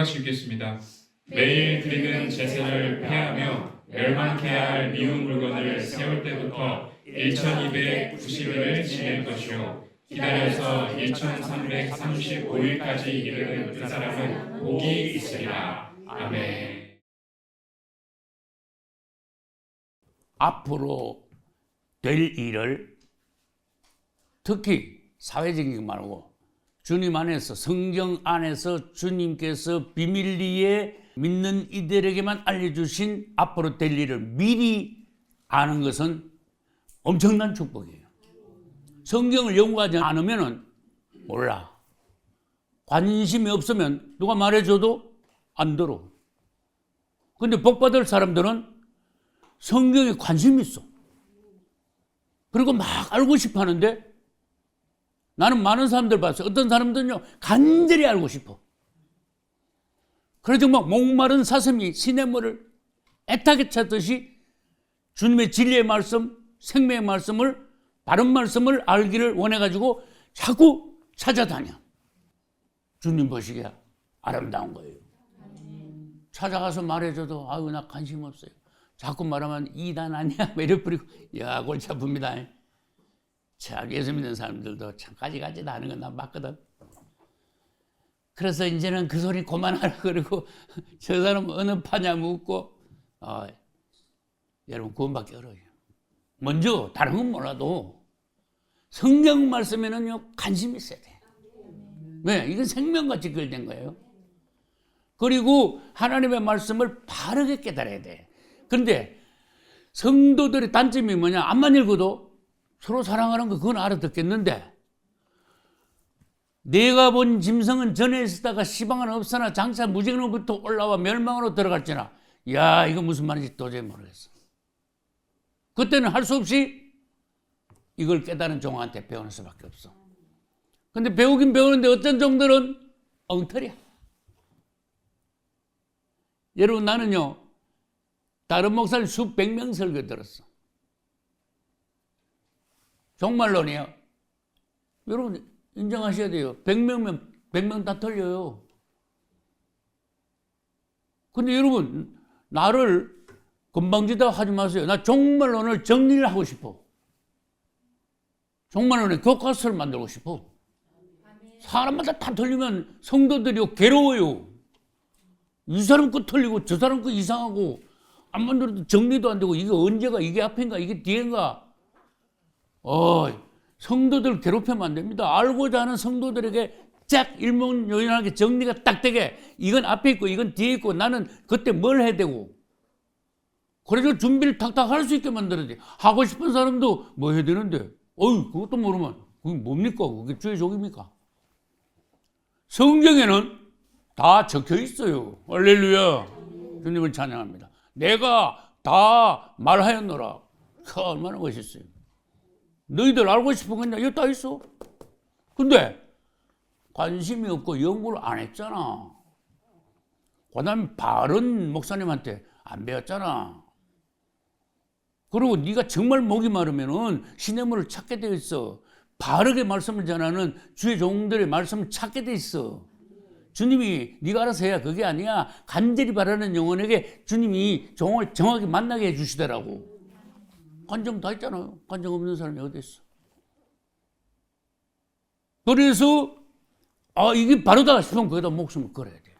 기도하시겠습니다. 매일 드리는 제사를 폐하며 멸망케 할 미운 물건을 세울 때부터 1290일을 지낼 것이요 기다려서 1335일까지 이르는 그 사람은 복이 있으리라. 아멘. 앞으로 될 일을 특히 사회적인 것 말고 주님 안에서, 성경 안에서 주님께서 비밀리에 믿는 이들에게만 알려주신 앞으로 될 일을 미리 아는 것은 엄청난 축복이에요. 성경을 연구하지 않으면 몰라. 관심이 없으면 누가 말해줘도 안 들어. 근데 복받을 사람들은 성경에 관심이 있어. 그리고 막 알고 싶어 하는데 나는 많은 사람들 봤어요. 어떤 사람들은요, 간절히 알고 싶어. 그래서 막 목마른 사슴이 시냇물을 애타게 찾듯이 주님의 진리의 말씀, 생명의 말씀을, 바른 말씀을 알기를 원해가지고 자꾸 찾아다녀. 주님 보시기에 아름다운 거예요. 찾아가서 말해줘도 아유 나 관심 없어요. 자꾸 말하면 이단 아니야? 이래 뿌리고 야 골치 아픕니다. 참 예수 믿는 사람들도 참 가지가지 하는 건 난 맞거든. 그래서 이제는 그 소리 그만하라 그러고 저 사람 어느 파냐 묻고 여러분 구원받기 어려워요. 먼저 다른 건 몰라도 성경 말씀에는요 관심이 있어야 돼. 왜? 이건 생명같이 연결된 거예요. 그리고 하나님의 말씀을 바르게 깨달아야 돼. 그런데 성도들의 단점이 뭐냐? 앞만 읽어도 서로 사랑하는 거 그건 알아듣겠는데 내가 본 짐승은 전에 있었다가 시방은 없으나 장차 무정으로부터 올라와 멸망으로 들어갈지나 야 이거 무슨 말인지 도저히 모르겠어. 그때는 할 수 없이 이걸 깨달은 종한테 배우는 수밖에 없어. 근데 배우긴 배우는데 어떤 종들은 엉터리야. 여러분 나는요 다른 목사를 수백 명 설교 들었어. 종말론이에요. 여러분 인정하셔야 돼요. 100명면 100명 다 틀려요. 근데 여러분 나를 건방지다 하지 마세요. 나 종말론을 정리를 하고 싶어. 종말론의 교과서를 만들고 싶어. 사람마다 다 틀리면 성도들이 괴로워요. 이 사람 거 틀리고 저 사람 거 이상하고 안 만들어도 정리도 안 되고 이게 언제가 이게 앞인가 이게 뒤인가. 성도들 괴롭히면 안 됩니다. 알고자 하는 성도들에게 쫙 일목요연하게 정리가 딱 되게 이건 앞에 있고 이건 뒤에 있고 나는 그때 뭘 해야 되고 그래서 준비를 탁탁 할 수 있게 만들어야지. 하고 싶은 사람도 뭐 해야 되는데 그것도 모르면 그게 뭡니까? 그게 주의 종입니까? 성경에는 다 적혀 있어요. 할렐루야. 주님을 찬양합니다. 내가 다 말하였노라. 얼마나 멋있어요. 너희들 알고 싶은 거냐? 여기 다 있어. 근데 관심이 없고 연구를 안 했잖아. 그 다음에 바른 목사님한테 안 배웠잖아. 그리고 네가 정말 목이 마르면은 시냇물을 찾게 돼 있어. 바르게 말씀을 전하는 주의 종들의 말씀을 찾게 돼 있어. 주님이 네가 알아서 해야 그게 아니야. 간절히 바라는 영혼에게 주님이 종을 정확히 만나게 해주시더라고. 관정 다 있잖아요. 관정 없는 사람이 어디 있어. 그래서 이게 바르다 싶으면 거기다 목숨을 걸어야 돼요.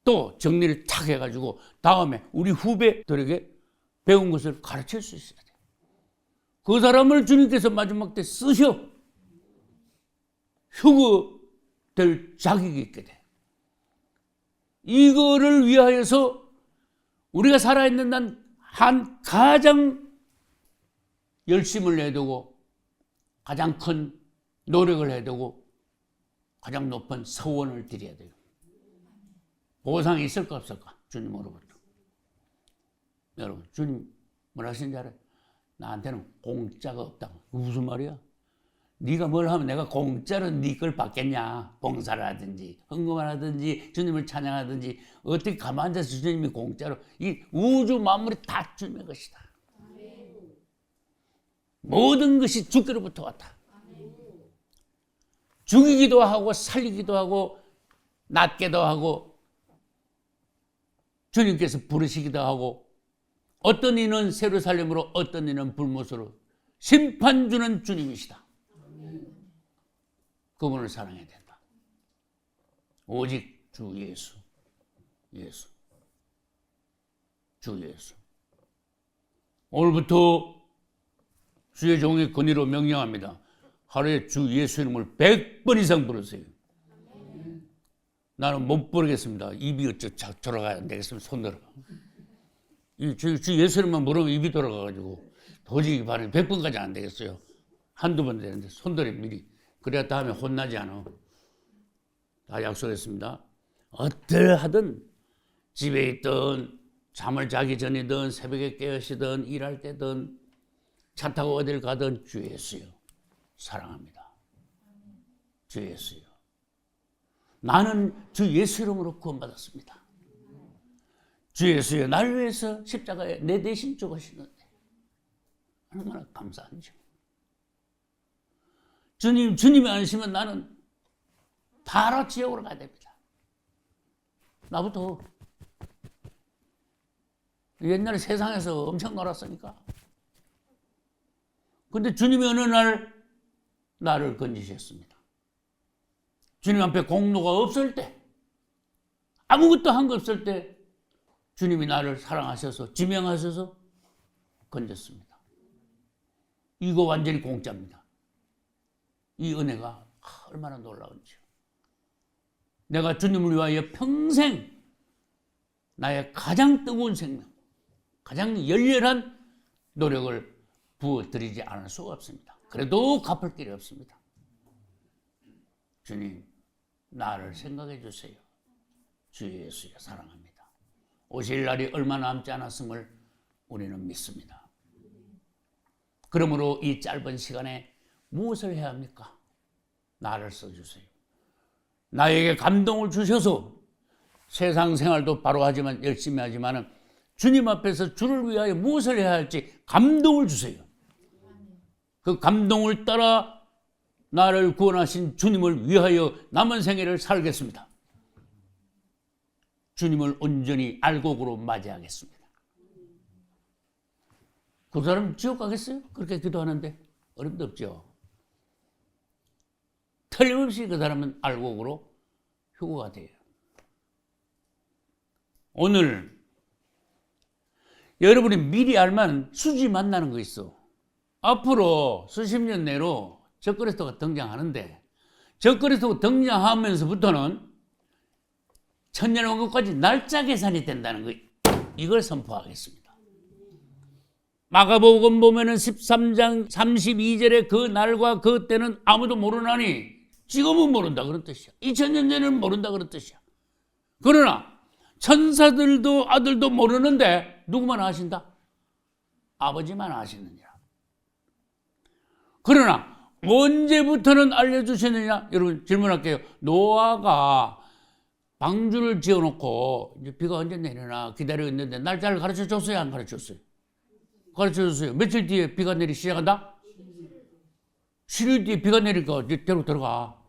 또 정리를 탁 해가지고 다음에 우리 후배들에게 배운 것을 가르칠 수 있어야 돼요. 그 사람을 주님께서 마지막 때 쓰셔. 휴거 될 자격이 있게 돼. 이거를 위하여서 우리가 살아있는 한 가장 열심을 내야 되고 가장 큰 노력을 해야 되고 가장 높은 서원을 드려야 돼요. 보상이 있을까 없을까? 주님으로부터. 여러분 주님 뭐라 하시는지 알아요? 나한테는 공짜가 없다고. 무슨 말이야? 네가 뭘 하면 내가 공짜로 네 걸 받겠냐. 봉사를 하든지 헌금을 하든지 주님을 찬양하든지 어떻게 가만히 앉아서 주님이 공짜로. 이 우주 만물이 다 주님의 것이다. 모든 것이 주께로부터 왔다. 죽이기도 하고 살리기도 하고 낮게도 하고 주님께서 부르시기도 하고 어떤 이는 새로 살림으로 어떤 이는 불못으로 심판 주는 주님이시다. 그분을 사랑해야 된다. 오직 주 예수, 예수, 주 예수. 오늘부터 주의 종의 권위로 명령합니다. 하루에 주 예수 이름을 100번 이상 부르세요. 나는 못 부르겠습니다. 입이 어쩌 돌아가야 안 되겠으면 손 들어. 주 예수 이름만 부르면 입이 돌아가가지고 도저히 발음이 100번까지 안 되겠어요. 한두 번 되는데 손 들어 미리. 그래야 다음에 혼나지 않아. 다 약속했습니다. 어떠하든 집에 있든 잠을 자기 전이든 새벽에 깨어시든 일할 때든 차 타고 어딜 가든 주 예수요. 사랑합니다. 주 예수요. 나는 주 예수 이름으로 구원받았습니다. 주 예수여 나를 위해서 십자가에 내 대신 죽으시는데 얼마나 감사한지. 주님이 아니시면 나는 바로 지옥으로 가야 됩니다. 나부터. 옛날에 세상에서 엄청 놀았으니까. 근데 주님이 어느 날 나를 건지셨습니다. 주님 앞에 공로가 없을 때, 아무것도 한 거 없을 때 주님이 나를 사랑하셔서 지명하셔서 건졌습니다. 이거 완전히 공짜입니다. 이 은혜가 얼마나 놀라운지요. 내가 주님을 위하여 평생 나의 가장 뜨거운 생명, 가장 열렬한 노력을 부어드리지 않을 수가 없습니다. 그래도 갚을 길이 없습니다. 주님, 나를 생각해 주세요. 주 예수여 사랑합니다. 오실 날이 얼마 남지 않았음을 우리는 믿습니다. 그러므로 이 짧은 시간에 무엇을 해야 합니까? 나를 써주세요. 나에게 감동을 주셔서 세상 생활도 바로 하지만 열심히 하지만 주님 앞에서 주를 위하여 무엇을 해야 할지 감동을 주세요. 그 감동을 따라 나를 구원하신 주님을 위하여 남은 생애를 살겠습니다. 주님을 온전히 알곡으로 맞이하겠습니다. 그 사람 지옥 가겠어요? 그렇게 기도하는데 어림도 없죠. 틀림없이 그 사람은 알곡으로 휴거가 돼요. 오늘 여러분이 미리 알만 수지 만나는 거 있어. 앞으로 수십 년 내로 적그리스도가 등장하는데 적그리스도가 등장하면서부터는 천년왕국까지 날짜 계산이 된다는 거, 이걸 선포하겠습니다. 마가복음 보면은 13장 32절에 그 날과 그 때는 아무도 모르나니 지금은 모른다 그런 뜻이야. 2000년 전에는 모른다 그런 뜻이야. 그러나 천사들도 아들도 모르는데 누구만 아신다? 아버지만 아시느니라. 그러나 언제부터는 알려주시느냐? 여러분 질문할게요. 노아가 방주를 지어놓고 이제 비가 언제 내리나 기다리고 있는데 날짜를 가르쳐줬어요? 안 가르쳐줬어요? 가르쳐줬어요. 며칠 뒤에 비가 내리기 시작한다? 7일 뒤에 비가 내리니까 이제 대로 들어가.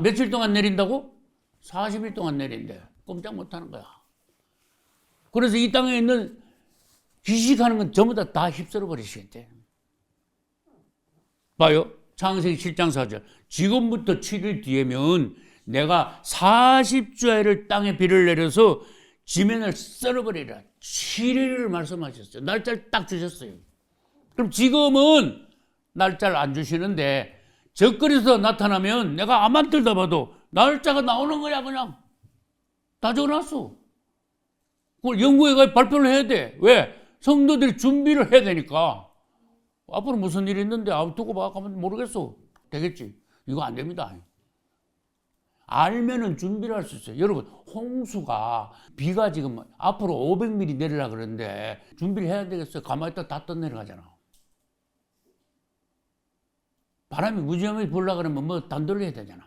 며칠 동안 내린다고? 40일 동안 내린대. 꼼짝 못하는 거야. 그래서 이 땅에 있는 기식하는 건 전부 다 휩쓸어 버리시겠대. 봐요. 창세기 7장 4절. 지금부터 7일 뒤에면 내가 40주야를 땅에 비를 내려서 지면을 썰어버리라. 7일을 말씀하셨어요. 날짜를 딱 주셨어요. 그럼 지금은 날짜를 안 주시는데 적그리스도 나타나면 내가 암만 들다봐도 날짜가 나오는 거야. 그냥 다 적어놨어. 그걸 연구해가 발표를 해야 돼. 왜? 성도들이 준비를 해야 되니까. 앞으로 무슨 일이 있는데 두고 봐 가면 모르겠어. 되겠지. 이거 안 됩니다. 알면은 준비를 할 수 있어요. 여러분, 홍수가 비가 지금 앞으로 500mm 내리려고 그러는데 준비를 해야 되겠어요. 가만히 있다 다 떠내려가잖아. 바람이 무지하게 불라 그러면 뭐 단돌려야 되잖아.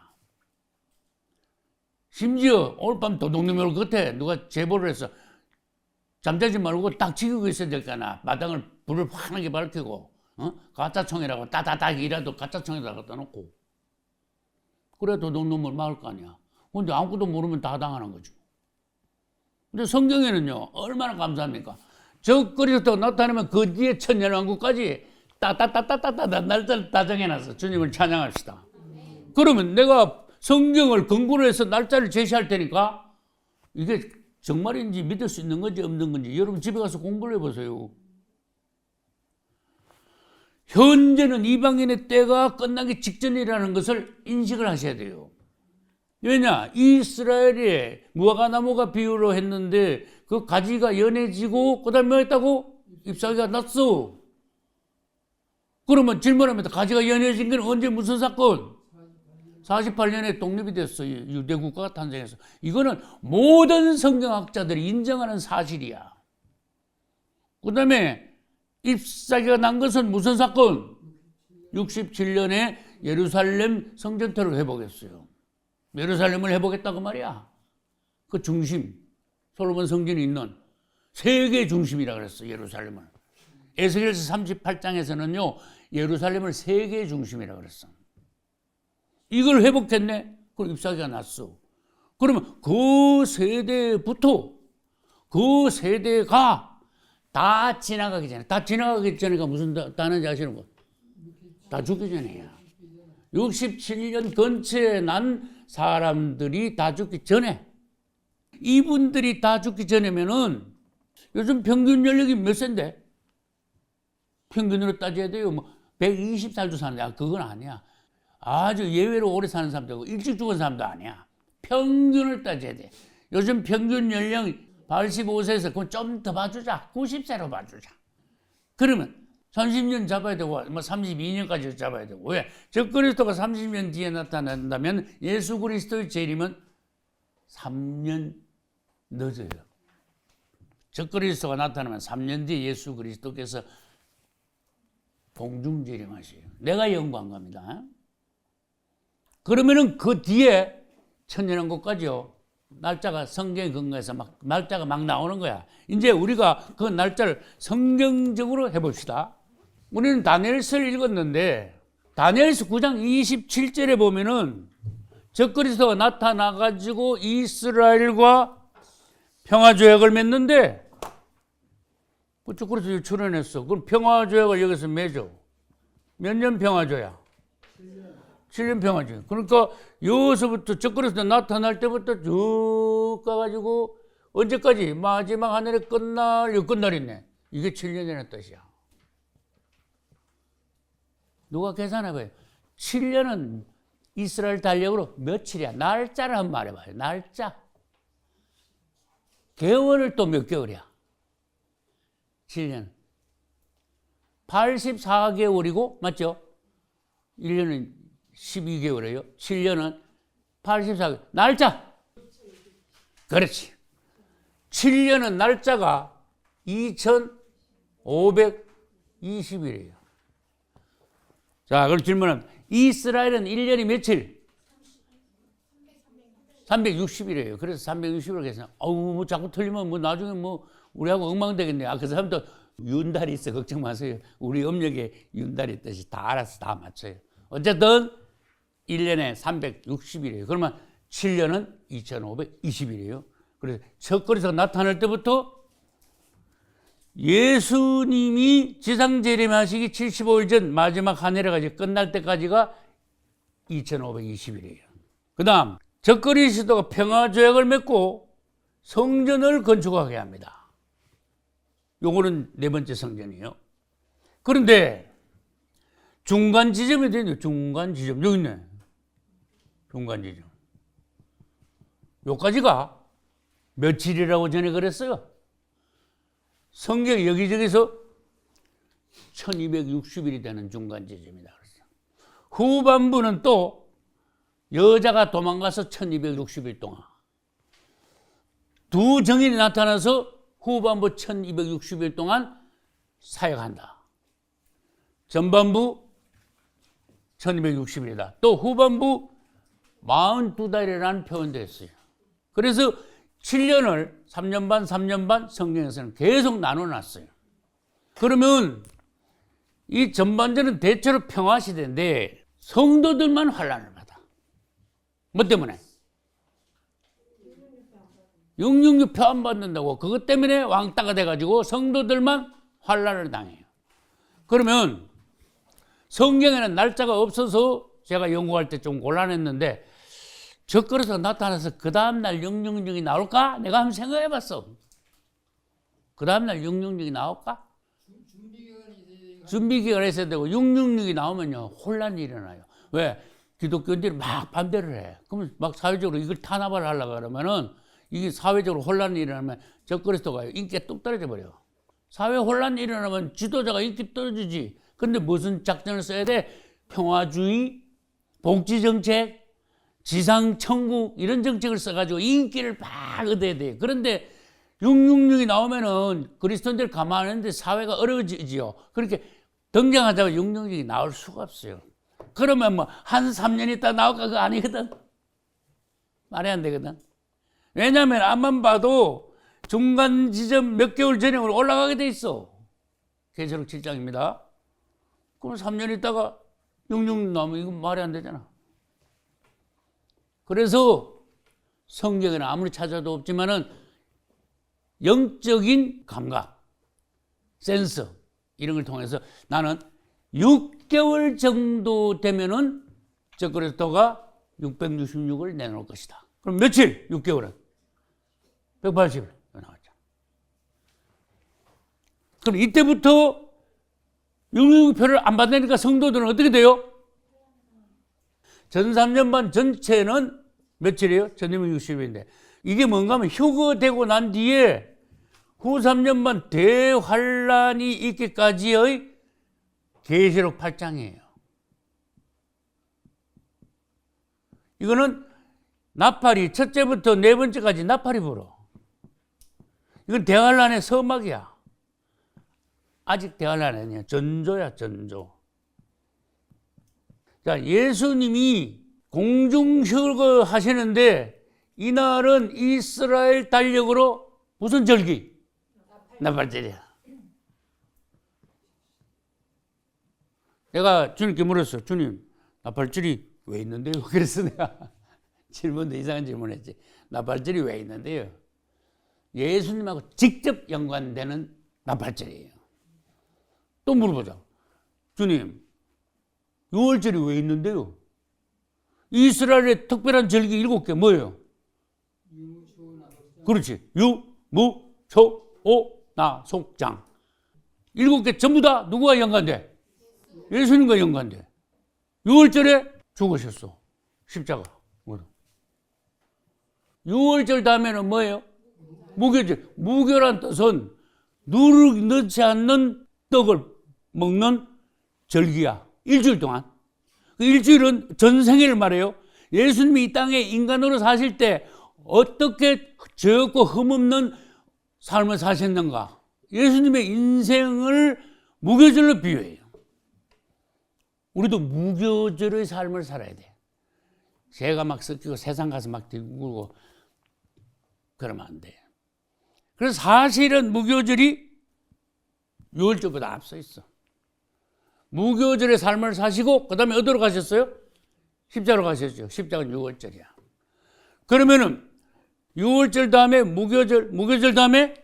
심지어 오늘 밤 도둑놈이 끝에 누가 제보를 해서 잠자지 말고 딱 지키고 있어야 될 거나 마당을 불을 환하게 밝히고 가짜총이라고 따다닥이라도 가짜총에다 갖다 놓고 그래 도둑놈을 막을 거 아니야. 근데 아무것도 모르면 다 당하는 거죠. 근데 성경에는요, 얼마나 감사합니까? 저 그리스도가 나타나면 그 뒤에 천년왕국까지 따따따따따따 날짜를 다 정해놨어. 주님을 찬양합시다. 그러면 내가 성경을 근거로 해서 날짜를 제시할 테니까 이게 정말인지 믿을 수 있는 건지 없는 건지 여러분 집에 가서 공부를 해보세요. 현재는 이방인의 때가 끝나기 직전이라는 것을 인식을 하셔야 돼요. 왜냐? 이스라엘이 무화과나무가 비유로 했는데 그 가지가 연해지고 그다음에 뭐 했다고? 잎사귀가 났어. 그러면 질문합니다. 가지가 연해진 건 언제 무슨 사건? 48년에 독립이 됐어. 유대 국가가 탄생했어. 이거는 모든 성경학자들이 인정하는 사실이야. 그다음에 잎사귀가 난 것은 무슨 사건? 67년에 예루살렘 성전토를 회복했어요. 예루살렘을 회복했다고 말이야. 그 중심, 솔로몬 성전이 있는 세계 중심이라 그랬어. 예루살렘을. 에스겔서 38장에서는요 예루살렘을 세계 중심이라 그랬어. 이걸 회복했네. 그럼 잎사귀가 났어. 그러면 그 세대부터 그 세대가 다 지나가기 전에, 다 지나가기 전에가 무슨 다는지 아시는 거? 다 죽기 전에야. 67년 근처에 난 사람들이 다 죽기 전에, 이분들이 다 죽기 전이면은 요즘 평균 연령이 몇 세인데? 평균으로 따져야 돼요. 뭐 120살도 사는데 그건 아니야. 아주 예외로 오래 사는 사람도 있고 일찍 죽은 사람도 아니야. 평균을 따져야 돼. 요즘 평균 연령 85세에서 그럼 좀 더 봐주자. 90세로 봐주자. 그러면 30년 잡아야 되고 뭐 32년까지 잡아야 되고. 왜? 저 그리스도가 30년 뒤에 나타난다면 예수 그리스도의 재림은 3년 늦어요. 저 그리스도가 나타나면 3년 뒤에 예수 그리스도께서 공중 재림하셔요. 내가 연구한 겁니다. 그러면은 그 뒤에 천년왕국까지요. 날짜가 성경에 근거해서 날짜가 막 나오는 거야. 이제 우리가 그 날짜를 성경적으로 해봅시다. 우리는 다니엘서를 읽었는데 다니엘서 9장 27절에 보면은 저 그리스도가 나타나가지고 이스라엘과 평화조약을 맺는데 저 그리스도 출연했어. 그럼 평화조약을 여기서 맺어. 몇 년 평화조약? 7년 평화조약. 그러니까 여기서부터 저 그리스도 나타날 때부터 쭉 가가지고 언제까지? 마지막 하늘에 끝날 있네. 이게 7년이라는 뜻이야. 누가 계산해봐요. 7년은 이스라엘 달력으로 며칠이야? 날짜를 한번 말해봐요. 날짜. 개월을 또 몇 개월이야? 7년. 84개월이고, 맞죠? 1년은 12개월이에요. 7년은 84개월. 날짜! 그렇지. 7년은 날짜가 2520일이에요. 자, 그걸 질문합니다. 이스라엘은 1년이 며칠? 360일이에요. 그래서 360일 계산. 뭐 자꾸 틀리면 뭐 나중에 뭐 우리하고 엉망되겠네. 그 사람도 윤달이 있어. 걱정 마세요. 우리 음력에 윤달이 있듯이 다 알아서 다 맞춰요. 어쨌든 1년에 360일이에요. 그러면 7년은 2520일이에요. 그래서 첫 그리스도가 나타날 때부터 예수님이 지상재림하시기 75일 전 마지막 한 해가 끝날 때까지가 2520일이에요. 그 다음 저 그리스도가 평화조약을 맺고 성전을 건축하게 합니다. 요거는 네 번째 성전이에요. 그런데 중간 지점이 되네요. 중간 지점. 여기 있네. 중간 지점. 요까지가 며칠이라고 전에 그랬어요? 성경 여기저기서 1260일이 되는 중간 지점이다 그랬어요. 후반부는 또 여자가 도망가서 1260일 동안 두 정인이 나타나서 후반부 1260일 동안 사역한다. 전반부 1260일이다. 또 후반부 42달이라는 표현도 했어요. 그래서 7년을 3년 반, 3년 반 성경에서는 계속 나눠놨어요. 그러면 이 전반전은 대체로 평화시대인데 성도들만 환란을 받아. 뭐 때문에? 666 표 안 받는다고 그것 때문에 왕따가 돼가지고 성도들만 환난을 당해요. 그러면 성경에는 날짜가 없어서 제가 연구할 때 좀 곤란했는데 적그리스도가 나타나서 그 다음날 666이 나올까? 내가 한번 생각해봤어. 그 다음날 666이 나올까? 준비기간이 있어야 되고 666이 나오면요 혼란이 일어나요. 왜? 기독교인들이 막 반대를 해. 그러면 막 사회적으로 이걸 탄압을 하려고 그러면은 이게 사회적으로 혼란이 일어나면 적그리스도가 인기가 뚝 떨어져 버려. 사회 혼란이 일어나면 지도자가 인기 떨어지지. 근데 무슨 작전을 써야 돼? 평화주의, 복지정책, 지상천국 이런 정책을 써가지고 인기를 막 얻어야 돼. 그런데 666이 나오면은 그리스도인들 가만한데 사회가 어려워지지요. 그렇게 등장하자마자 666이 나올 수가 없어요. 그러면 뭐 한 3년 있다 나올까? 그거 아니거든. 말이 안 되거든. 왜냐하면 앞만 봐도 중간 지점 몇 개월 전에 올라가게 돼 있어. 계시록 7장입니다. 그럼 3년 있다가 666 나오면 이건 말이 안 되잖아. 그래서 성경에는 아무리 찾아도 없지만은 영적인 감각, 센서 이런 걸 통해서 나는 6개월 정도 되면은 적그리스도가 666을 내놓을 것이다. 그럼 며칠? 6개월은 180일 나왔죠. 그럼 이때부터 666표를 안 받으니까 성도들은 어떻게 돼요? 전 3년반 전체는 며칠이에요? 전이면 60일인데 이게 뭔가 하면 휴거되고 난 뒤에 후 3년반 대환란이 있기까지의 계시록 8장이에요. 이거는 나팔이 첫째부터 네 번째까지 나팔이 불어. 이건 대환란의 서막이야. 아직 대환란이 아니야. 전조야, 전조. 자, 예수님이 공중휴거 하시는데 이날은 이스라엘 달력으로 무슨 절기? 나팔절이야. 내가 주님께 물었어. 주님, 나팔절이 왜 있는데요? 그래서 내가 질문도 이상한 질문했지. 나팔절이 왜 있는데요? 예수님하고 직접 연관되는 나팔절이에요. 또 물어보자. 주님, 6월절이 왜 있는데요? 이스라엘의 특별한 절기 7개 뭐예요? 그렇지. 유, 무, 초, 오, 나, 속, 장. 7개 전부 다 누구와 연관돼? 예수님과 연관돼. 6월절에 죽으셨어. 십자가. 6월절 다음에는 뭐예요? 무교절. 무교란 뜻은 누룩 넣지 않는 떡을 먹는 절기야. 일주일 동안. 그 일주일은 전생애를 말해요. 예수님이 이 땅에 인간으로 사실 때 어떻게 죄없고 흠없는 삶을 사셨는가. 예수님의 인생을 무교절로 비유해요. 우리도 무교절의 삶을 살아야 돼. 죄가 막 섞이고 세상 가서 막 들고 그러면 안 돼. 그래서 사실은 무교절이 6월절보다 앞서 있어. 무교절의 삶을 사시고 그 다음에 어디로 가셨어요? 십자가로 가셨죠. 십자가는 6월절이야. 그러면은 6월절 다음에 무교절 다음에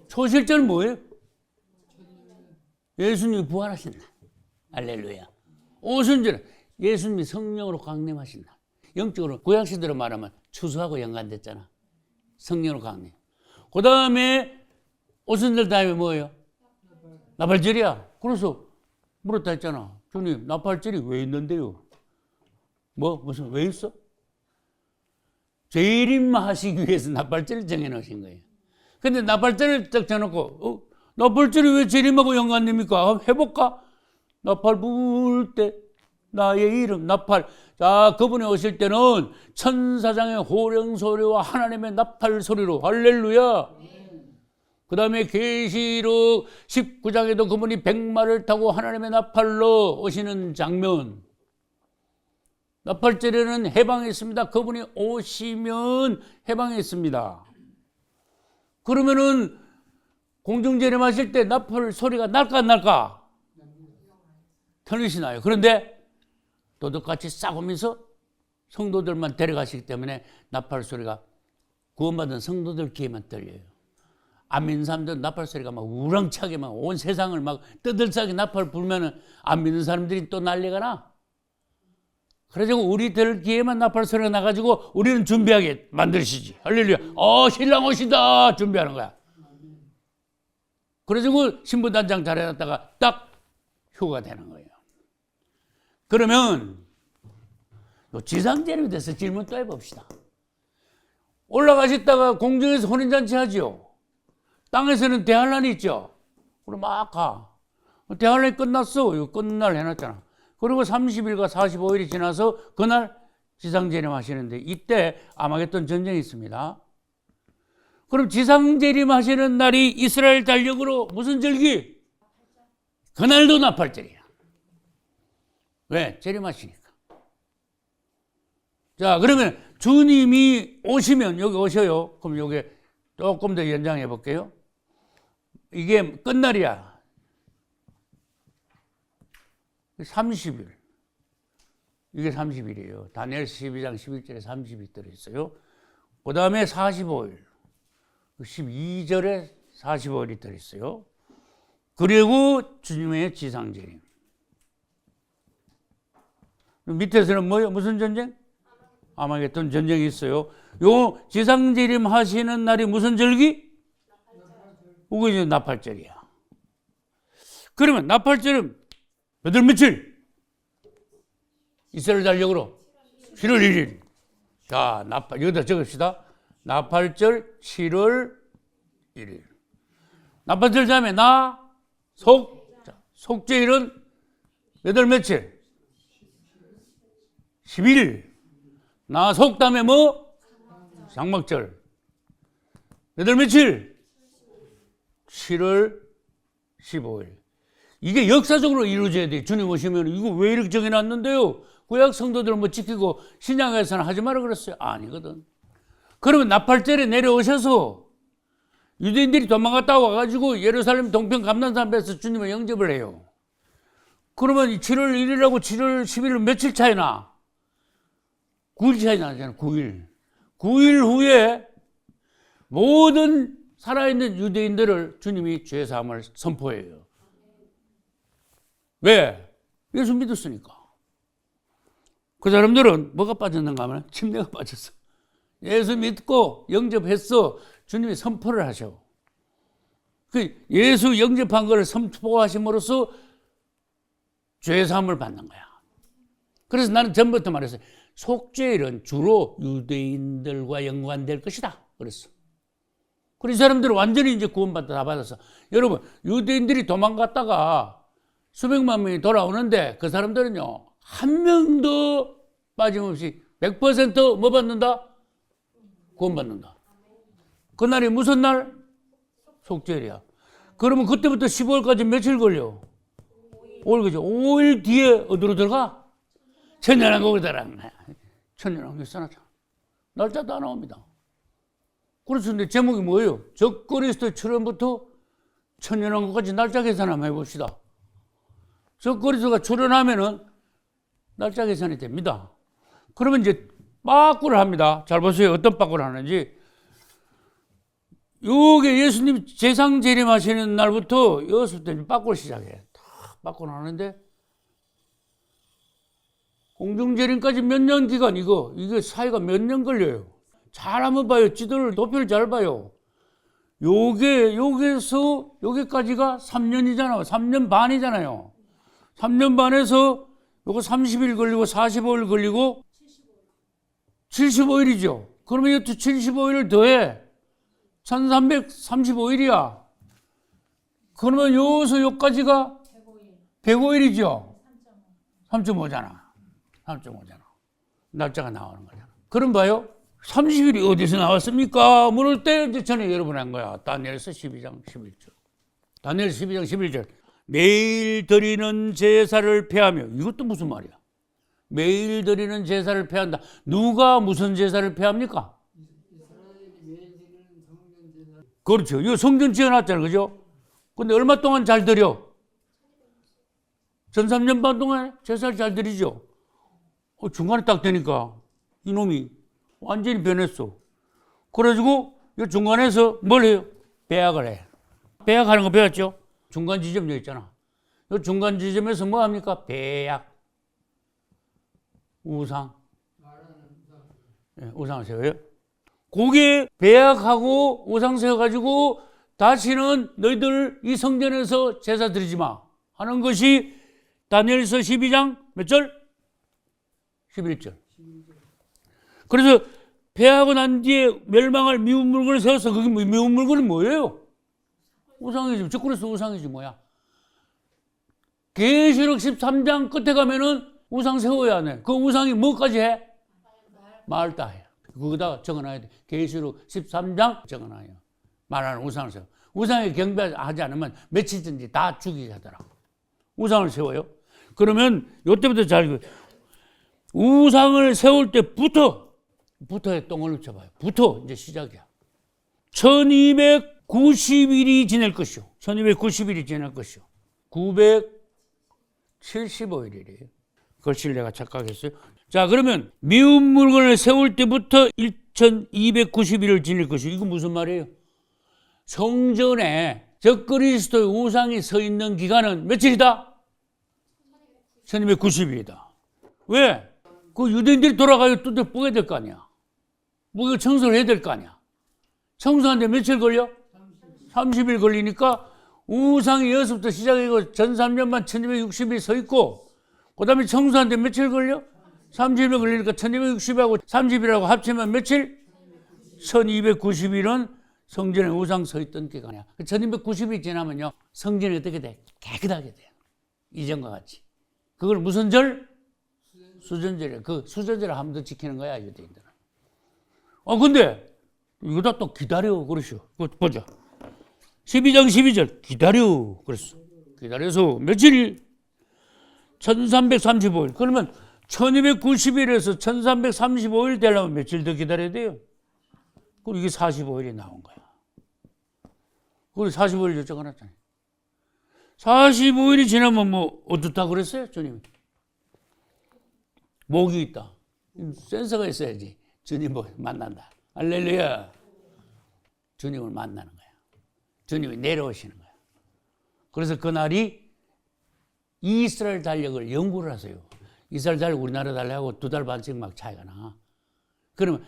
초실절은 뭐예요? 예수님이 부활하신 날. 할렐루야. 오순절은 예수님이 성령으로 강림하신 날. 영적으로 구약시대로 말하면 추수하고 연관됐잖아. 성령으로 강림. 그 다음에 오순절 다음에 뭐예요? 나팔절이야. 그래서 물었다 했잖아. 주님, 나팔절이 왜 있는데요? 무슨 왜 있어? 재림하시기 위해서 나팔절을 정해놓으신 거예요. 근데 나팔절을 딱 정해놓고 나팔절이 왜 재림하고 연관됩니까? 해볼까? 나팔 불 때 나의 이름 나팔. 자, 그분이 오실 때는 천사장의 호령 소리와 하나님의 나팔 소리로 할렐루야. 그 다음에 계시록 19장에도 그분이 백마를 타고 하나님의 나팔로 오시는 장면. 나팔절에는 해방이 있습니다. 그분이 오시면 해방이 있습니다. 그러면은 공중재림하실 때 나팔 소리가 날까 안 날까? 틀리시 나요. 그런데 도둑같이 싹 오면서 성도들만 데려가시기 때문에 나팔 소리가 구원받은 성도들 귀에만 들려요. 안 믿는 사람들은 나팔 소리가 막 우렁차게 막 온 세상을 막 떠들썩하게 나팔 불면은 안 믿는 사람들이 또 난리가 나. 그래가지고 우리들 귀에만 나팔 소리가 나가지고 우리는 준비하게 만드시지. 할렐루야. 신랑 오신다. 준비하는 거야. 그래가지고 신부단장 잘해놨다가 딱 휴가 되는 거예요. 그러면 지상재림에 대해서 질문 또 해봅시다. 올라가셨다가 공중에서 혼인잔치 하지요. 땅에서는 대환란이 있죠. 그럼 막 가. 대환란이 끝났어. 이거 끝날 해놨잖아. 그리고 30일과 45일이 지나서 그날 지상재림 하시는데 이때 아마겟돈 전쟁이 있습니다. 그럼 지상재림 하시는 날이 이스라엘 달력으로 무슨 절기? 그날도 나팔절이야. 왜? 재림하시니까. 자, 그러면 주님이 오시면 여기 오셔요. 그럼 여기 조금 더 연장해 볼게요. 이게 끝날이야. 30일. 이게 30일이에요. 다니엘 12장 11절에 30일이 들어있어요. 그 다음에 45일. 12절에 45일이 들어있어요. 그리고 주님의 지상재림. 밑에서는 뭐예요? 무슨 전쟁? 아마겟돈 전쟁이 있어요. 요 지상재림 하시는 날이 무슨 절기? 그게 이제 나팔절이야. 그러면 나팔절은 몇 월 며칠? 이스라엘 달력으로 7월 1일. 자, 여기다 적읍시다. 나팔절 7월 1일. 나팔절 다음에 속죄일은 몇 월 며칠? 11일. 속 다음에 뭐? 장막절. 몇 월 며칠? 7월 15일. 이게 역사적으로 이루어져야 돼. 주님 오시면 이거 왜 이렇게 정해놨는데요? 구약 성도들은 뭐 지키고 신약에서는 하지 마라 그랬어요. 아니거든. 그러면 나팔절에 내려오셔서 유대인들이 도망갔다 와가지고 예루살렘 동편 감난산 앞에서 주님을 영접을 해요. 그러면 7월 1일하고 7월 11일 며칠 차이 나? 9일 차이 나잖아. 9일. 9일 후에 모든 살아있는 유대인들을 주님이 죄사함을 선포해요. 왜? 예수 믿었으니까. 그 사람들은 뭐가 빠졌는가 하면 침례가 빠졌어. 예수 믿고 영접했어. 주님이 선포를 하셔. 그 예수 영접한 것을 선포하심으로써 죄사함을 받는 거야. 그래서 나는 전부터 말했어요. 속죄일은 주로 유대인들과 연관될 것이다. 그랬어. 그래서 이 사람들은 완전히 이제 구원받다 다 받았어. 여러분, 유대인들이 도망갔다가 수백만 명이 돌아오는데 그 사람들은요, 한 명도 빠짐없이 100% 뭐 받는다? 구원받는다. 그날이 무슨 날? 속죄일이야. 그러면 그때부터 15일까지 며칠 걸려? 5일 그죠? 5일 뒤에 어디로 들어가? 천년왕국으로 들어가. 천년왕국이 써놨잖아. 날짜도 안 나옵니다. 그래서 근데 제목이 뭐예요? 적그리스도 출현부터 천년왕국까지 날짜 계산 한번 해봅시다. 적그리스도가 출현하면은 날짜 계산이 됩니다. 그러면 이제 빠꾸를 합니다. 잘 보세요. 어떤 빠꾸를 하는지. 요게 예수님 재상 재림하시는 날부터 여섯부터 빠꾸를 시작해. 빠꾸를 하는데 공중재림까지 몇 년 기간 이게 사이가 몇 년 걸려요. 잘 한번 봐요. 지도를 도표를 잘 봐요. 여기서 여기까지가 3년이잖아요. 3년 반이잖아요. 3년 반에서 요거 30일 걸리고 45일 걸리고 75일이죠. 그러면 이것도 75일을 더해 1335일이야. 그러면 여기서 여기까지가 105일이죠. 3.5잖아. 3.5잖아. 날짜가 나오는 거잖아. 그럼 봐요. 30일이 어디서 나왔습니까? 물을 때 이제 전에 여러분 한 거야. 다니엘서 12장 11절. 다니엘 12장 11절. 매일 드리는 제사를 폐하며. 이것도 무슨 말이야? 매일 드리는 제사를 폐한다. 누가 무슨 제사를 폐합니까? 그렇죠. 이거 성전 지어놨잖아요. 그죠? 근데 얼마 동안 잘 드려? 전 3년 반 동안 제사를 잘 드리죠. 중간에 딱 되니까 이놈이 완전히 변했어. 그래가지고 이 중간에서 뭘 해요? 배약을 해. 배약하는 거 배웠죠? 중간 지점 여기 있잖아. 이 중간 지점에서 뭐 합니까? 배약. 우상. 네, 우상을 세워요. 그게 배약하고 우상 세워가지고 다시는 너희들 이 성전에서 제사 드리지 마 하는 것이 다니엘서 12장 몇 절? 11절. 그래서 패하고 난 뒤에 멸망할 미운 물건을 세워서 그게 미운 물건이 뭐예요? 우상이지. 즉 그래서 우상이지 뭐야. 계시록 13장 끝에 가면은 우상 세워야 돼. 그 우상이 뭐까지 해? 말다 해. 그거다 적어놔야 돼. 계시록 13장 적어놔요. 말하는 우상을 세워. 우상에 경배하지 않으면 며칠든지 다 죽이게 하더라. 우상을 세워요. 그러면 이때부터 잘 우상을 세울 때부터에 똥을 쳐봐요. 부터 이제 시작이야. 1290일이 지낼 것이요. 1290일이 지낼 것이요. 975일이래요. 글씨를 내가 착각했어요. 자, 그러면 미운 물건을 세울 때부터 1290일을 지낼 것이요. 이거 무슨 말이에요? 성전에 적그리스도의 우상이 서 있는 기간은 며칠이다? 1290일이다. 왜? 그 유대인들이 돌아가요. 또 뽀개야 될 거 아니야. 뭐 청소를 해야 될 거 아니야. 청소하는데 며칠 걸려? 30일 걸리니까 우상이 여기서부터 시작이고 전3년만 1260일 서 있고 그 다음에 청소하는데 며칠 걸려? 30일 걸리니까 1260일하고 30일하고 합치면 며칠? 1290일은 성전에 우상 서 있던 기간이야. 1290일 지나면요 성전이 어떻게 돼? 깨끗하게 돼. 이전과 같이. 그걸 무슨 절? 수전절이야. 그 수전절을 한 번 더 지키는 거야 유대인들은. 근데 이거 또 기다려 그러시오. 그거 보자. 12장 12절 기다려 그랬어. 기다려서 며칠? 1335일. 그러면 1290일에서 1335일 되려면 며칠 더 기다려야 돼요? 그리고 이게 45일이 나온 거야. 그리고 45일 적어놨잖아요. 45일이 지나면 뭐 어떻다 그랬어요 주님이? 목이 있다. 센서가 있어야지. 주님을 만난다. 할렐루야. 주님을 만나는 거야. 주님이 내려오시는 거야. 그래서 그날이 이스라엘 달력을 연구를 하세요. 이스라엘 달력 우리나라 달력하고 2달 반씩 막 차이가 나. 그러면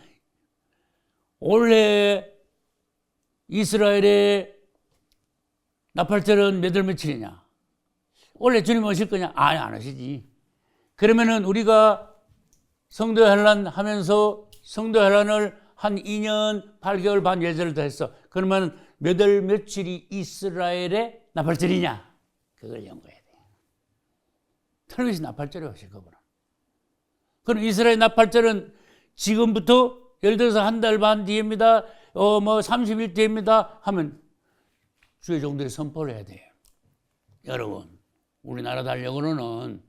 올해 이스라엘의 나팔절은 몇 월 며칠이냐? 원래 주님 오실 거냐? 아니, 안 오시지. 그러면은 우리가 성도 환란 하면서 성도 환란을 한 2년 8개월 반 예절을 더 했어. 그러면 몇 월 며칠이 이스라엘의 나팔절이냐? 그걸 연구해야 돼. 틀림없이 나팔절이 오실 거구나. 그럼 이스라엘 나팔절은 지금부터 예를 들어서 한 달 반 뒤입니다. 30일 뒤입니다. 하면 주의 종들이 선포를 해야 돼요. 여러분, 우리나라 달력으로는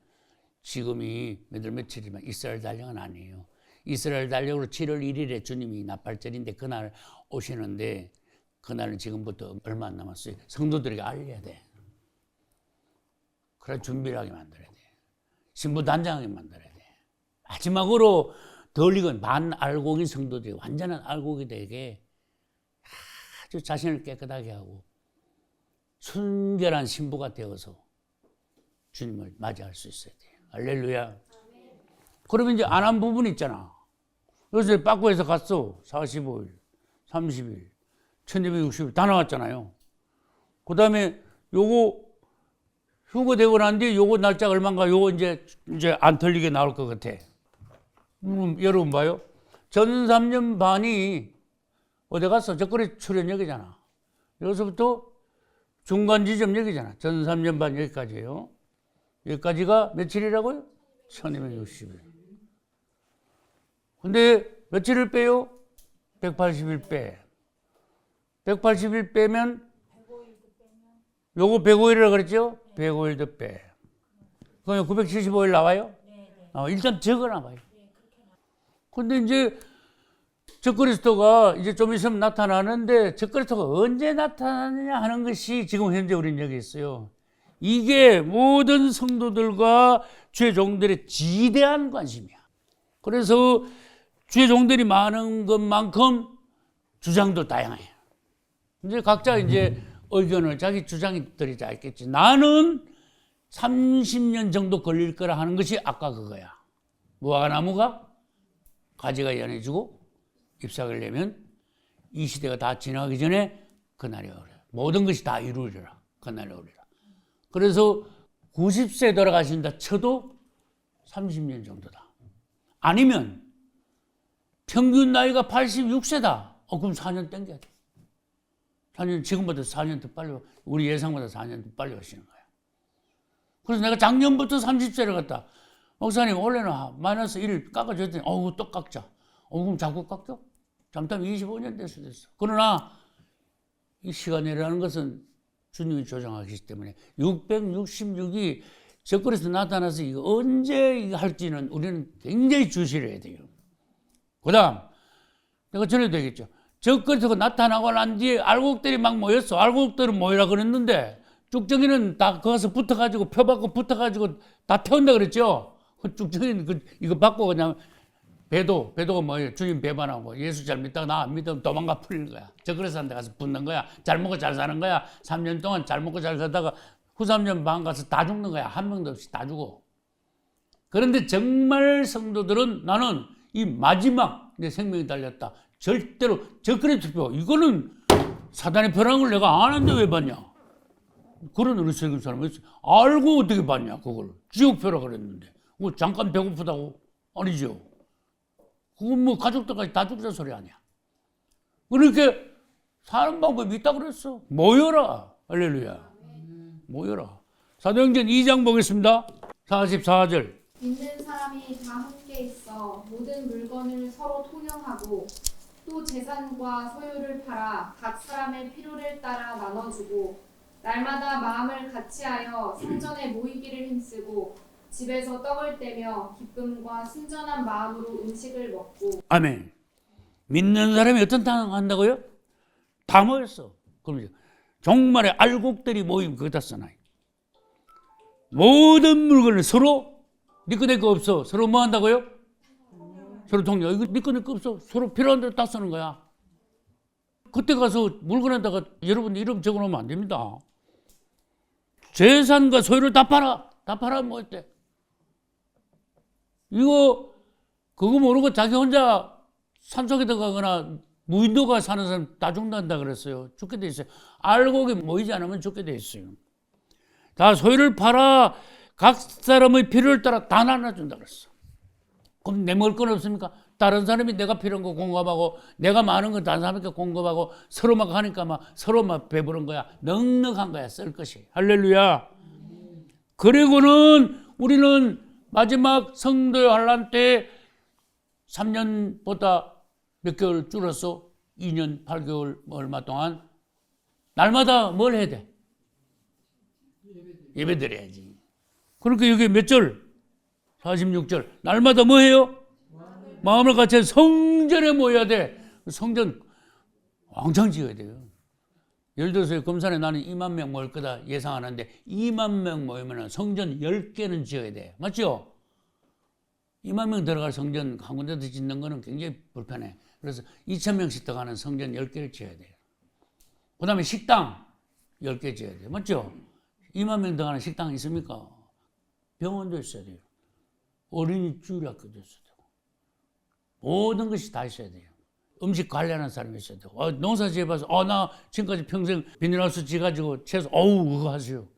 지금이 몇 월 며칠이면 이스라엘 달력은 아니에요. 이스라엘 달력으로 7월 1일에 주님이 나팔절인데 그날 오시는데 그날은 지금부터 얼마 안 남았어요. 성도들에게 알려야 돼. 그래 준비를 하게 만들어야 돼. 신부 단장하게 만들어야 돼. 마지막으로 덜 익은 반알곡인 성도들이 완전한 알곡이 되게 아주 자신을 깨끗하게 하고 순결한 신부가 되어서 주님을 맞이할 수 있어야 돼요. 할렐루야. 그러면 이제 안 한 부분 있잖아. 그래서 빠꾸에서 갔어. 45일, 30일, 1260일 다 나왔잖아요. 그 다음에 요거 휴거되고 난 뒤에 요거 날짜 얼마인가 요거 이제 안 틀리게 나올 것 같아. 여러분 봐요. 전 3년 반이 어디 갔어? 적거리 출연역이잖아. 여기서부터 중간 지점 여기잖아. 전 3년 반 여기까지예요. 여기까지가 며칠이라고요? 1260일. 근데 며칠을 빼요? 180일 빼. 180일 빼면 요거 105일이라고 그랬죠? 105일도 빼. 그럼 975일 나와요? 일단 적어놔봐요. 근데 이제 적그리스도가 이제 좀 있으면 나타나는데 적그리스도가 언제 나타나느냐 하는 것이 지금 현재 우리는 여기 있어요. 이게 모든 성도들과 주의 종들의 지대한 관심이야. 그래서 주의 종들이 많은 것만큼 주장도 다양해요. 이제 각자 이제 의견을 자기 주장들이 다 있겠지. 나는 30년 정도 걸릴 거라 하는 것이 아까 그거야. 무화과나무가 가지가 연해지고 잎사귀를 내면 이 시대가 다 지나가기 전에 그날이 오리라. 모든 것이 다 이루어지라. 그날이 오리라. 그래서 90세 돌아가신다 쳐도 30년 정도다. 아니면 평균 나이가 86세다. 그럼 4년 땡겨야 돼. 4년, 지금보다 4년 더 빨리, 우리 예상보다 4년 더 빨리 오시는 거야. 그래서 내가 작년부터 30세를 갔다. 목사님, 원래는 마이너스 1 깎아줬더니, 또 깎자. 그럼 자꾸 깎여? 잠깐 25년 될 수도 있어. 그러나 이 시간이라는 것은 주님이 조정하시기 때문에 666이 적그리에서 나타나서 이거 언제 할지는 우리는 굉장히 주시를 해야 돼요. 그 다음, 내가 전에도 얘기했죠. 적그리스도가 나타나고 난 뒤에 알곡들이 막 모였어. 알곡들은 모이라 그랬는데 쭉정이는 다 거기서 붙어가지고 표받고 붙어가지고 다 태운다 그랬죠. 그 쭉정이는 이거 받고 그냥 배도가 뭐예요? 주님 배반하고 예수 잘 믿다가 나 안 믿으면 도망가 풀린 거야. 적그리스도한테 가서 붙는 거야. 잘 먹고 잘 사는 거야. 3년 동안 잘 먹고 잘 살다가 후 3년 반 가서 다 죽는 거야. 한 명도 없이 다 죽어. 그런데 정말 성도들은 나는 이 마지막 내 생명이 달렸다. 절대로 적그리스도 표 이거는 사단의 표라는 걸 내가 아는데 왜 봤냐? 그런 어리석은 사람이 있어. 알고 어떻게 봤냐 그걸. 지옥표라 그랬는데 잠깐 배고프다고? 아니죠. 그건 뭐 가족들까지 다 죽자 소리 아니야. 그렇게 사는 방법이 있다 그랬어. 모여라. 할렐루야. 모여라. 사도행전 2장 보겠습니다. 44절. 믿는 사람이 다 함께 있어 모든 물건을 서로 통용하고 또 재산과 소유를 팔아 각 사람의 필요를 따라 나눠주고 날마다 마음을 같이하여 성전에 모이기를 힘쓰고 집에서 떡을 떼며 기쁨과 순전한 마음으로 음식을 먹고. 아멘. 믿는 사람이 어떤 땅 한다고요? 다 모였어. 그럼 종말의 알곡들이 모임 거기다 써놔. 모든 물건을 서로 네 거 내 거 없어. 서로 뭐 한다고요? 서로 통요. 이거 네 거 내 거 없어. 서로 필요한 대로 다 쓰는 거야. 그때 가서 물건에다가 여러분 이름 적어놓으면 안 됩니다. 재산과 소유를 다 팔아. 다 팔아 뭐 어때? 이거 그거 모르고 자기 혼자 산속에 들어가거나 무인도가 사는 사람 다 죽는다 그랬어요. 죽게 돼 있어요. 알곡이 모이지 않으면 죽게 돼 있어요. 다 소유를 팔아 각 사람의 필요를 따라 다 나눠준다 그랬어. 그럼 내 먹을 건 없습니까? 다른 사람이 내가 필요한 거 공급하고 내가 많은 건 다른 사람에게 공급하고 서로 막 하니까 막 서로 막 배부른 거야. 넉넉한 거야 쓸 것이. 할렐루야. 그리고는 우리는 마지막 성도의 환란 때 3년보다 몇 개월 줄었어. 2년 8개월 얼마 동안 날마다 뭘 해야 돼? 예배 드려야지. 그러니까 여기 몇 절? 46절. 날마다 뭐 해요? 마음을 같이 성전에 모여야 돼. 성전 왕창 지어야 돼요. 예를 들어서 금산에 나는 2만 명 모일 거다 예상하는데 2만 명 모이면 성전 10개는 지어야 돼. 맞죠? 2만 명 들어갈 성전 한 군데도 짓는 거는 굉장히 불편해. 그래서 2,000명씩 들어가는 성전 10개를 지어야 돼요. 그 다음에 식당 10개 지어야 돼요. 맞죠? 2만 명 들어가는 식당 있습니까? 병원도 있어야 돼요. 어린이 주일학교도 있어야 되고. 모든 것이 다 있어야 돼요. 음식 관리하는 사람이 있어야 되고. 농사 지어봐서 나 지금까지 평생 비닐하우스 지어가지고 채소 그거 하세요.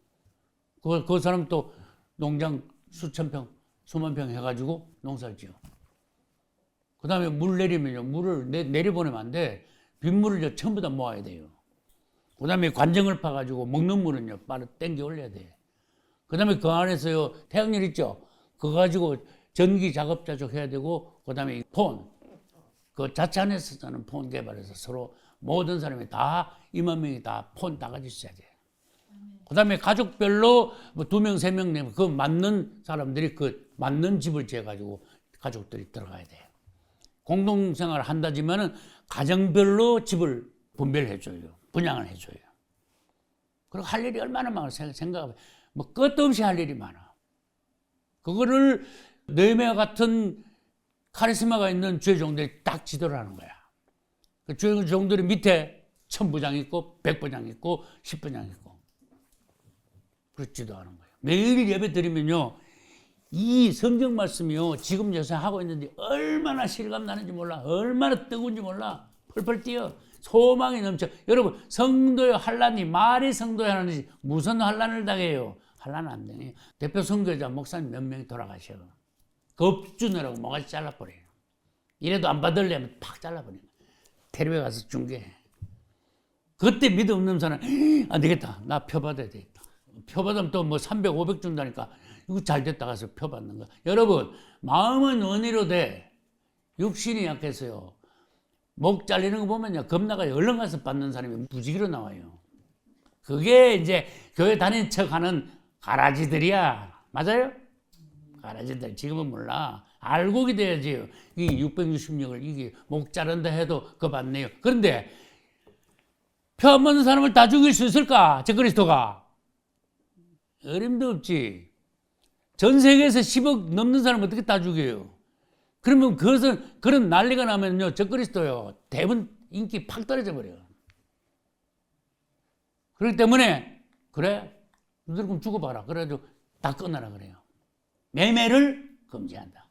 그 사람 또 농장 수천 평, 수만 평 해가지고 농사를 지어. 그 다음에 물 내리면요. 물을 내려보내면 안 돼. 빗물을 전부 다 모아야 돼요. 그 다음에 관정을 파가지고 먹는 물은요. 바로 땡겨 올려야 돼. 그 다음에 그 안에서요. 태양열 있죠? 그거 가지고 전기 작업자족 해야 되고, 그 다음에 폰. 그 자체 안에서 쓰는 폰 개발해서 서로 모든 사람이 다 2만 명이 다 폰 다 가지고 있어야 돼요. 그 다음에 가족별로 뭐 2명, 3명 내면 그 맞는 사람들이 그 맞는 집을 지어가지고 가족들이 들어가야 돼요. 공동생활을 한다지만은 가정별로 집을 분별해줘요. 분양을 해줘요. 그리고 할 일이 얼마나 많아 생각하면 뭐 끝도 없이 할 일이 많아. 그거를 느헤미야 같은 카리스마가 있는 주의 종들이 딱 지도를 하는 거야. 그 종들이 밑에 1000부장 있고 100부장 있고 10부장 있고 그렇지도 않은 거예요. 매일 예배 드리면요, 이 성경 말씀이요, 지금 요새 하고 있는데 얼마나 실감 나는지 몰라, 얼마나 뜨거운지 몰라, 펄펄 뛰어, 소망이 넘쳐. 여러분, 성도의 환란이 말이 성도의 환란이지 무슨 환란을 당해요? 환란 안 당해요. 대표 선교자 목사님 몇 명이 돌아가셔. 겁주느라고 모가지 잘라버려요. 이래도 안 받으려면 팍 잘라버려요. 텔레비에 가서 중계해. 그때 믿음 없는 사람, 안 되겠다, 나 표 받아야 되겠다. 표 받으면 또 뭐 300, 500 준다니까 이거 잘 됐다 가서 표 받는 거야. 여러분, 마음은 원의로 돼. 육신이 약해서요. 목 잘리는 거 보면요, 겁나가요. 얼른 가서 받는 사람이 무지개로 나와요. 그게 이제 교회 다닌 척 하는 가라지들이야. 맞아요? 가라지들. 지금은 몰라. 알고 기대야지. 이 666을 이게 목 자른다 해도 그거 받네요. 그런데 표 안 받는 사람을 다 죽일 수 있을까? 저 그리스도가. 어림도 없지. 전 세계에서 10억 넘는 사람 어떻게 다 죽여요? 그러면 그것은, 그런 난리가 나면요, 저 그리스도요, 대부분 인기 팍 떨어져 버려요. 그렇기 때문에, 그래, 너들 그럼 죽어봐라. 그래가지고 다 끝나라 그래요. 매매를 금지한다.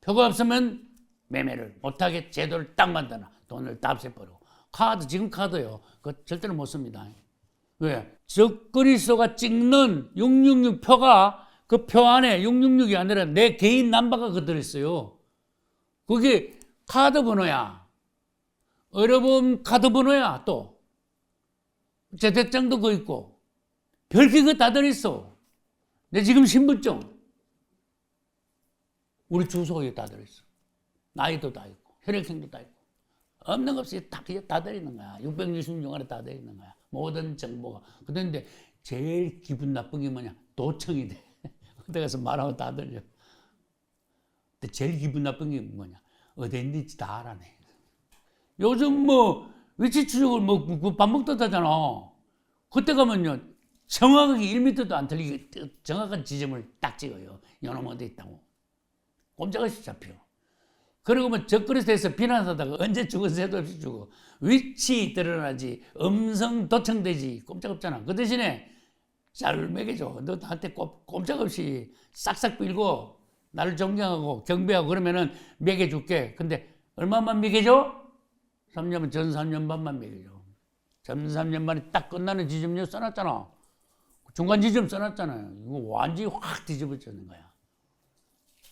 표가 없으면 매매를 못하게 제도를 딱 만드나. 돈을 다 없애버리고. 카드, 지금 카드요, 그거 절대로 못 씁니다. 왜? 저 그리스도가 찍는 666 표가 그 표 안에 666이 아니라 내 개인 남바가 그 들어있어요. 그게 카드 번호야. 의료보험 카드 번호야. 또 재택장도 그거 있고 별게 그거 다 들어있어. 내 지금 신분증, 우리 주소가 다 들어있어. 나이도 다 있고 혈액형도 다 있고 없는 거 없이 다 들어있는 거야. 666 안에 다 들어있는 거야. 모든 정보가. 그런데 제일 기분 나쁜 게 뭐냐? 도청이 돼. 그때 가서 말하면 다 들려. 근데 제일 기분 나쁜 게 뭐냐? 어디 있는지 다 알아내. 요즘 뭐 위치 추적을 뭐 밥 먹다 하잖아. 그때 가면요, 정확하게 1m도 안 틀리게 정확한 지점을 딱 찍어요. 요놈 어디 있다고. 꼼짝없이 잡혀. 그리고 뭐 적그리스도에서 비난하다가 언제 죽은 새도 없이 죽어. 위치 드러나지, 음성 도청되지, 꼼짝없잖아. 그 대신에 잘 먹여줘. 너 나한테 꼼짝없이 싹싹 빌고 나를 존경하고 경배하고 그러면은 먹여줄게. 근데 얼마만 먹여줘? 3년, 전 3년 반만 먹여줘. 전 3년 반에 딱 끝나는 지점료 써놨잖아. 중간 지점 써놨잖아요. 이거 완전히 확 뒤집어지는 거야.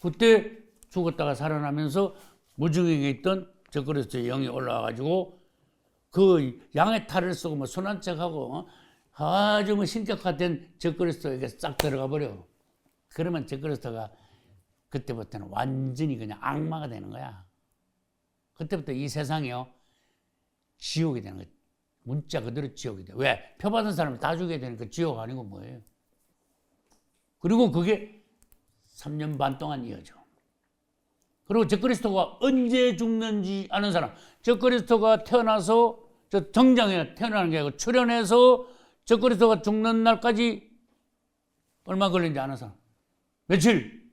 그때 죽었다가 살아나면서 무중행에 있던 적그리스도의 영이 올라와가지고 그 양의 탈을 쓰고 뭐 순한 척하고 아주 뭐 신격화된 적그리스도에게 싹 들어가 버려. 그러면 적그리스도가 그때부터는 완전히 그냥 악마가 되는 거야. 그때부터 이 세상이요, 지옥이 되는 거야. 문자 그대로 지옥이 돼. 왜? 표 받은 사람을 다 죽여야 되니까 지옥 아니고 뭐예요. 그리고 그게 3년 반 동안 이어져. 그리고 적그리스도가 언제 죽는지 아는 사람, 적그리스도가 태어나서 저 정장에 태어나는 게 아니고 출현해서 적그리스도가 죽는 날까지 얼마 걸린지 아는 사람. 며칠?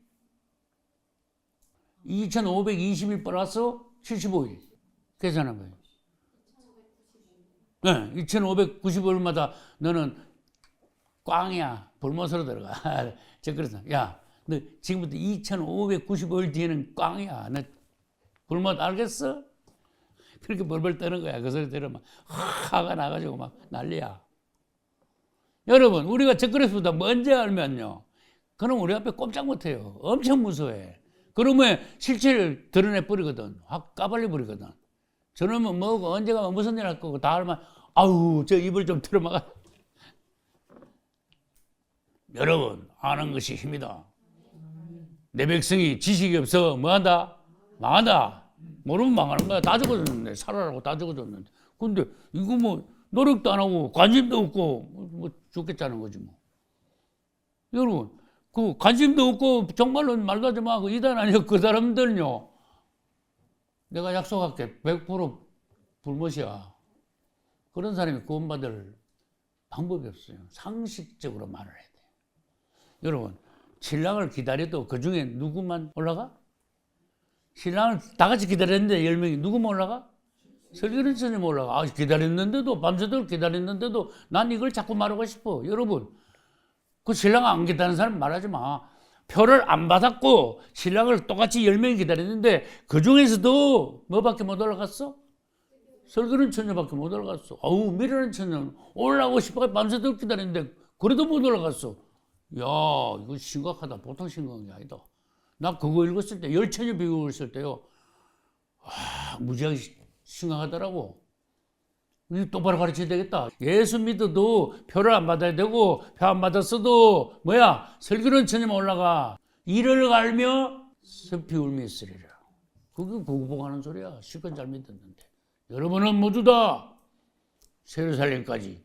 2520일 플러스 75일. 계산한 거예요. 네, 2595일마다 너는 꽝이야. 불못으로 들어가. 적그리스도. 야, 너 지금부터 2595일 뒤에는 꽝이야. 너 불못 알겠어? 그렇게 벌벌 떠는 거야. 그 소리 들으면 화가 나가지고 막 난리야. 여러분, 우리가 적그리스도보다 먼저 알면요, 그럼 우리 앞에 꼼짝 못해요. 엄청 무서워해. 그러면 실체를 드러내 버리거든. 확 까발려 버리거든. 저놈은 뭐고 언제 가면 무슨 일 할 거고 다 알면 아우 저 입을 좀 틀어막아. 여러분, 아는 것이 힘이다. 내 백성이 지식이 없어 뭐한다? 망한다. 모르면 망하는 거야. 다 적어줬는데, 살아라고 다 적어줬는데. 근데 이거 뭐 노력도 안 하고 관심도 없고 뭐 죽겠다는 거지 뭐. 여러분, 그 관심도 없고 정말로 말도 하지 마. 그 이단 아니야. 그 사람들요, 내가 약속할게. 100% 불못이야. 그런 사람이 구원받을 방법이 없어요. 상식적으로 말을 해야 돼요. 여러분, 신랑을 기다려도 그 중에 누구만 올라가? 신랑을 다 같이 기다렸는데 10명이 누구만 올라가? 설교는 전혀 올라가. 아, 기다렸는데도, 밤새도록 기다렸는데도 난 이걸 자꾸 말하고 싶어. 여러분, 그 신랑 안 기다리는 사람 말하지 마. 표를 안 받았고 신랑을 똑같이 10명이 기다렸는데 그 중에서도 뭐밖에 못 올라갔어? 설교는 처녀밖에 못 올라갔어. 어우, 미련한 처녀는 올라가고 싶어 밤새도록 기다렸는데 그래도 못 올라갔어. 야, 이거 심각하다. 보통 심각한 게 아니다. 나 그거 읽었을 때, 열처녀 비교 읽었을 때요. 무지하게 심각하더라고. 똑바로 가르쳐야 되겠다. 예수 믿어도 표를 안 받아야 되고, 표 안 받았어도 설교는 처녀만 올라가. 이를 알며 슬피 울며 있으리라. 그게 구복하는 소리야. 실컷 잘 믿었는데. 여러분은 모두 다 예루살렘까지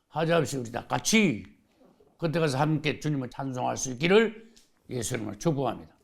하자없이 우리 다 같이 그때 가서 함께 주님을 찬송할 수 있기를 예수 이름으로 축복합니다.